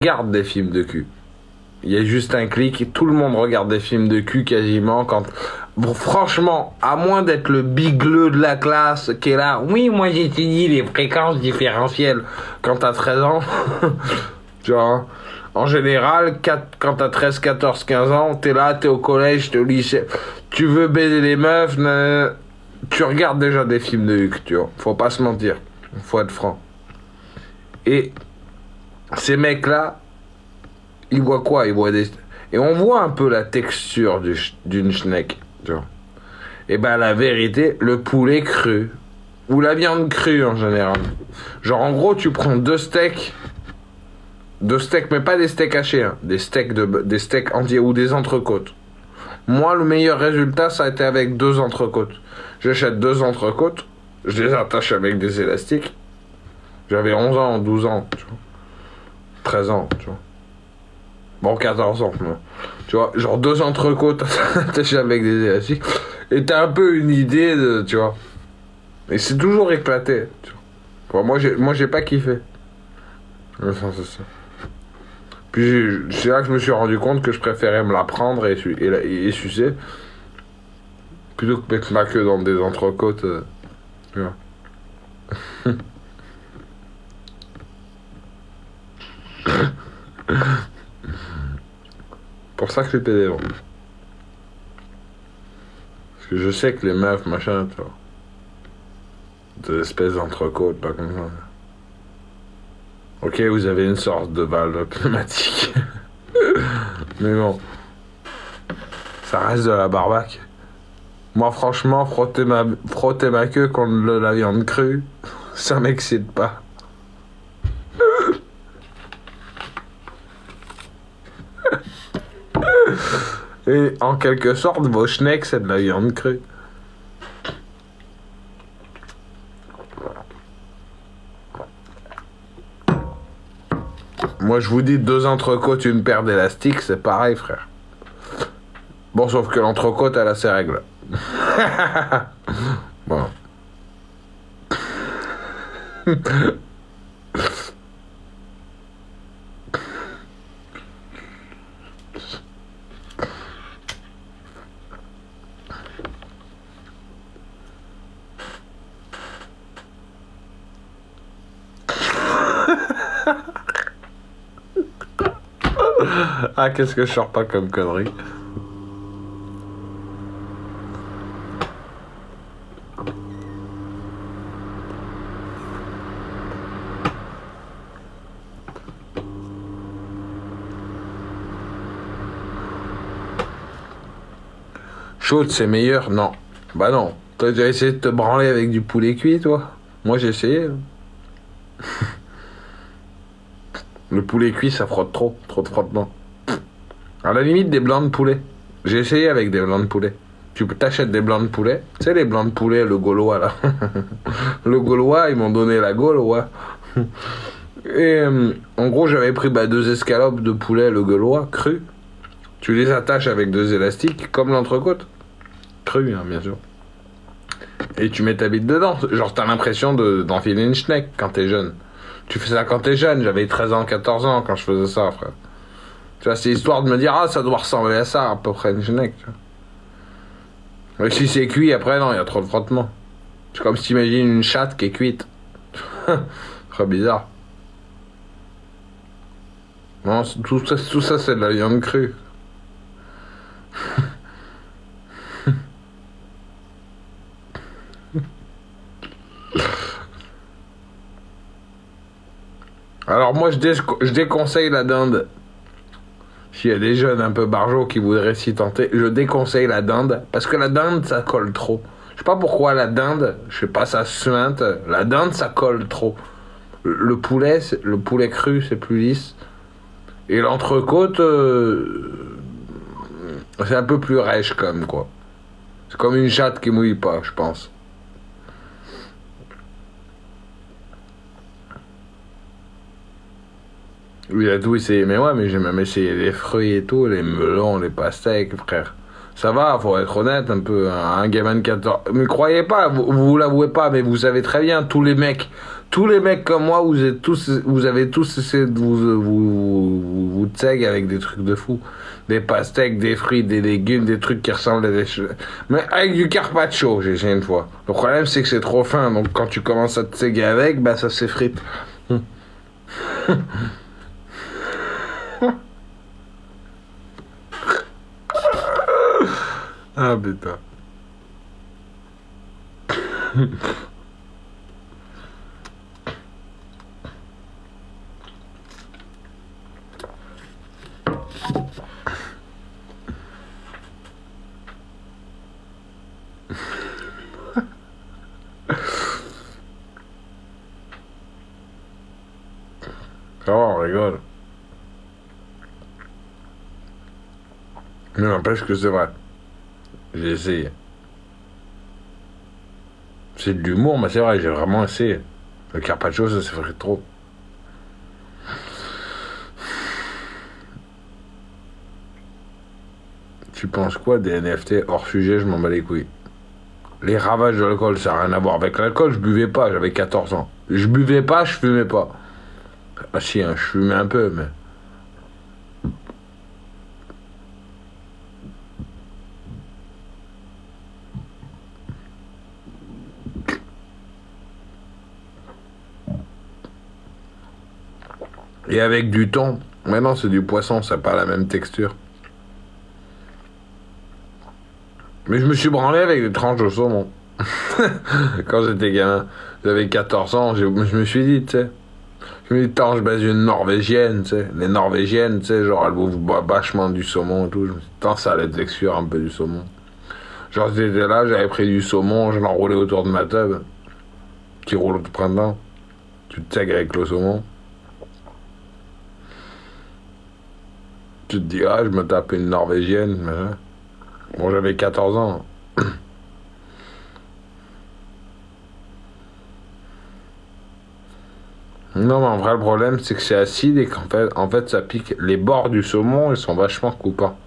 regarde des films de cul. Il y a juste un clic et tout le monde regarde des films de cul quasiment quand... Bon, franchement, à moins d'être le bigleux de la classe qui est là, oui, moi j'étudie les fréquences différentielles quand t'as 13 ans, tu vois, en général, quand t'as 13, 14, 15 ans, t'es là, t'es au collège, t'es au lycée, tu veux baiser les meufs, tu regardes déjà des films de Huck, tu vois, faut pas se mentir, faut être franc. Et ces mecs-là, ils voient quoi? Ils voient des... Et on voit un peu la texture d'une schneck, tu vois. Et ben la vérité, le poulet cru, ou la viande crue en général. Genre en gros, tu prends deux steaks, mais pas des steaks hachés, hein, des steaks entiers ou des entrecôtes. Moi, le meilleur résultat, ça a été avec 2 entrecôtes. J'achète 2 entrecôtes, je les attache avec des élastiques. J'avais 11 ans, 12 ans, tu vois. 13 ans, tu vois. Bon, 14 ans, moi. Tu vois, genre 2 entrecôtes attachées avec des élastiques. Et t'as un peu une idée de, tu vois. Et c'est toujours éclaté, tu vois. Moi, j'ai pas kiffé. C'est ça. Puis c'est là que je me suis rendu compte que je préférais me la prendre et sucer plutôt que mettre ma queue dans des entrecôtes. Tu vois. Pour ça que je fais des dents. Parce que je sais que les meufs, machin, tu vois. Des espèces d'entrecôtes, pas comme ça. Ok, vous avez une sorte de balle pneumatique. Mais bon. Ça reste de la barbaque. Moi, franchement, frotter ma queue contre la viande crue, ça m'excite pas. Et en quelque sorte, vos schnecks, c'est de la viande crue. Moi, je vous dis 2 entrecôtes, une paire d'élastiques, c'est pareil, frère. Bon, sauf que l'entrecôte, elle a ses règles. Bon. Ah, qu'est-ce que je sors pas comme connerie. Chaude, c'est meilleur? Non. Bah non. T'as déjà essayé de te branler avec du poulet cuit, toi? Moi, j'ai essayé. Le poulet cuit, ça frotte trop. Trop de frottement. À la limite, des blancs de poulet. J'ai essayé avec des blancs de poulet. Tu t'achètes des blancs de poulet. Tu sais, les blancs de poulet, le gaulois, là. Le gaulois, ils m'ont donné la gaule, ouais. Et en gros, j'avais pris 2 escalopes de poulet, le gaulois, cru. Tu les attaches avec 2 élastiques, comme l'entrecôte. Cru, hein, bien sûr. Et tu mets ta bite dedans. Genre, t'as l'impression d'enfiler une schneck quand t'es jeune. Tu fais ça quand t'es jeune. J'avais 13 ans, 14 ans quand je faisais ça, frère. Tu vois, c'est histoire de me dire, ah, ça doit ressembler à ça, à peu près une schneck, tu vois. Mais si c'est cuit, après, non, il y a trop de frottement. C'est comme si t'imagines une chatte qui est cuite. Très bizarre. Non, tout ça, c'est de la viande crue. Alors moi, je déconseille la dinde. S'il y a des jeunes un peu barjots qui voudraient s'y tenter, je déconseille la dinde. Parce que la dinde, ça colle trop. Je sais pas pourquoi la dinde, je sais pas, ça suinte. La dinde, ça colle trop. Le poulet cru, c'est plus lisse. Et l'entrecôte, c'est un peu plus rêche comme, quoi. C'est comme une chatte qui mouille pas, je pense. Oui, à tout essayer. Mais ouais, mais j'ai même essayé les fruits et tout, les melons, les pastèques, frère. Ça va, faut être honnête, un peu, un gamin de 14... Mais croyez pas, vous l'avouez pas, mais vous savez très bien, tous les mecs comme moi, vous avez tous essayé de tsegs avec des trucs de fou. Des pastèques, des fruits, des légumes, des trucs qui ressemblent à des... Mais avec du carpaccio, j'ai essayé une fois. Le problème, c'est que c'est trop fin, donc quand tu commences à te tseguer avec, bah ça s'effrite. Ah putain. Ça va, on rigole. Mais n'empêche que c'est vrai. J'ai essayé. C'est de l'humour, mais c'est vrai, j'ai vraiment essayé. Le carpaccio, ça s'effrite trop. Tu penses quoi des NFT hors sujet, je m'en bats les couilles. Les ravages de l'alcool, ça n'a rien à voir avec l'alcool, je buvais pas, j'avais 14 ans. Je buvais pas, je fumais pas. Ah si, hein, je fumais un peu, mais... Et avec du thon. Maintenant, c'est du poisson, ça n'a pas la même texture. Mais je me suis branlé avec des tranches de saumon. Quand j'étais gamin. J'avais 14 ans, je me suis dit, tu sais... Je me dis, tant je baise une Norvégienne, tu sais. Les Norvégiennes, tu sais, genre, elles bouffent vachement du saumon et tout. Je me suis dit, tant ça a la texture un peu du saumon. Genre, j'étais là, j'avais pris du saumon, je l'enroulais autour de ma table. Qui roule au printemps. Tu te tagues avec le saumon. Tu te dis, ah, je me tape une Norvégienne. Machin. Bon, j'avais 14 ans. Non, mais en vrai, le problème, c'est que c'est acide et qu'en fait, ça pique. Les bords du saumon, ils sont vachement coupants.